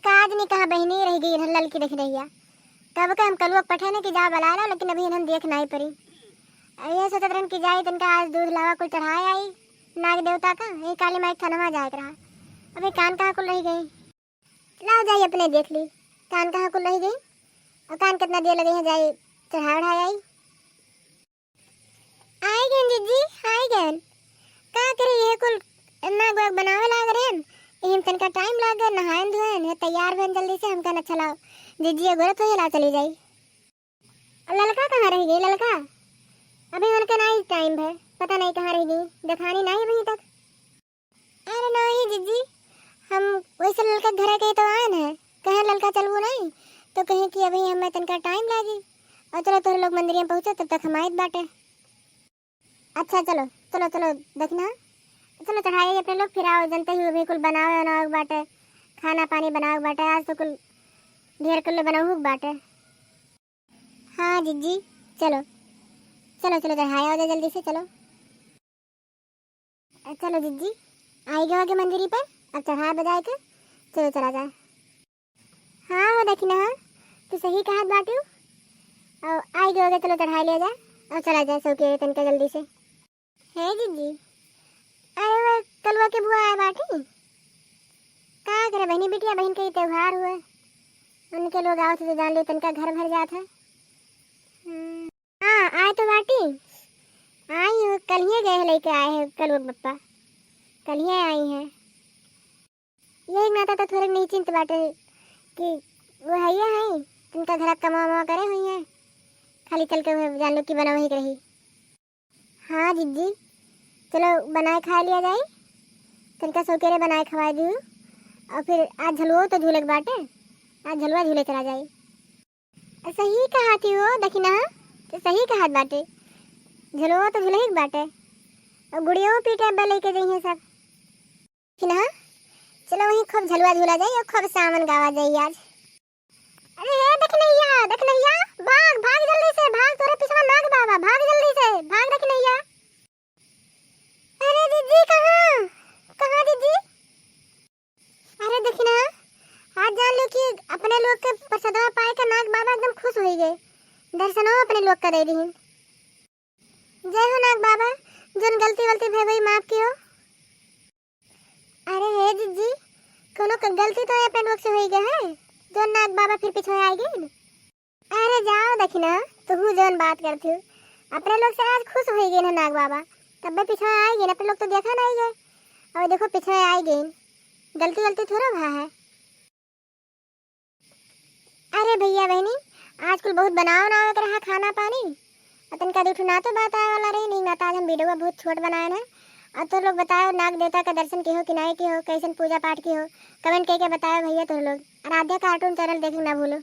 काज नहीं कहा बहनी रह गई ललकी देख रही है। कब का हम कलुआ पठे ने कि जा बला ला, लेकिन अभी इन्हन देख नहीं पड़ी। ये सोचत रहन कि जाई तनका आज दूध लावा कुल चढ़ाए आई नाग देवता का, ये काली माई थनवा जाए रहा। अभी कान कहाँ कुल रह गई, लाओ जाई अपने देख ली कान कहाँ कुल रह गई और कान कितना देर लगे हैं जाई चढ़ा उढ़ाए आई गए जीजी आई गए। का करे ये कुल नाग वाग बनावे लाग रहे हैं, इहम तनका टाइम लागे नहायन धोयन है तैयार भन जल्दी से। हम कहना चलाओ जीजी गोरत हो ला चली जाई। ललका कहाँ रह गई ललका, अभी उनका नहीं टाइम है, पता नहीं कहाँ रह गई, दिखानी नहीं अभी तक। अरे नहीं जीजी हम वैसे ललका घर के तो आए हैं, कहे ललका चलू नहीं तो कहे कि अभी हमें तनका टाइम लागी और चलो तोरे लोग मंदिर में पहुँचे तब तक हम आए बाटे। अच्छा चलो चलो चलो देखना, चलो चढ़ाइए अपने लोग, फिर आओ जनते ही भी कुल बनाओ बनाओ बाटे, खाना पानी बनाओ बाटे, आज तो कुल ढेर कुल बनाओ बाटे। हाँ जीजी चलो चलो चलो चढ़ाए आओ जल्दी से चलो। चलो जीजी आई गए आगे मंदिर पर, अब चढ़ाए बजाए के चलो चला जाए। हाँ वो देखी ना, हाँ तो सही कहा बाटू, और आई गए चलो चढ़ाई ले जाए और चला जाए सो के तनका जल्दी से। है जीजी अरे वो कलुआ के बुआ आए बाटी, का करे बहनी बिटिया बहन के त्योहार हुए उनके लोग आओ तो जान ली तनका घर भर जाता है। हाँ आए तो बाटी आई हो, कल ही गए लेके आए हैं कलुआ पप्पा, कल ही आई हैं। यही नाता तो थोड़े नहीं चिंत बाटे कि वो है तुमका घर कमा वमा करे हुई है, खाली चल के जान लो कि बना वही रही। हाँ जीजी चलो बनाए खा लिया जाए, तनका सौकेरे बनाए खवा दी और फिर आज झलुओ तो झूले के बाटे, आज झलुआ झूले चला जाए। सही कहा थी वो देखी ना, तो सही कहा बाटे झलुओ तो झूले ही बाटे और गुड़ियों पीटे बले के गई हैं सब कि ना। चलो वहीं खूब झलुआ झूला जाए और खूब सावन गावा जाए आज। अरे देख नैया भाग भाग जल्दी से भाग, तोरे पीछे नाग बाबा भाग जल्दी से भाग देख नैया। अरे दीदी कहाँ कहाँ दीदी, अरे देखी ना आज जान लो कि अपने लोग के प्रसादवा पाए के नाग बाबा एकदम खुश हो गए, दर्शनों अपने लोग का दे दी। जय हो नाग बाबा, जोन गलती वलती भई वही माफ कियो। अरे हे दीदी कोनो गलती तो अपने लोग से हो गया है, जो नाग बाबा फिर पीछे आ गए। अरे जाओ देखी ना तू जोन बात करती हूँ, अपने लोग से आज खुश हो गए ना नाग बाबा, तब पीछे आ गए, अपने लोग तो देखा नहीं गए और देखो पीछे आ गए, गलती गलती थोड़ा भा है। अरे भैया बहनी आज कुल बहुत बनाओ ना कर रहा खाना पानी, अतन का देखो ना तो बात आए वाला रही नहीं ना, तो आज हम वीडियो बहुत छोट बनाए हैं। और तो लोग बताओ नाग देवता का दर्शन की हो कि नहीं की हो, कैसन पूजा पाठ की हो, कमेंट करके बताओ भैया। तो लोग आराध्या कार्टून चैनल देखना ना भूलो।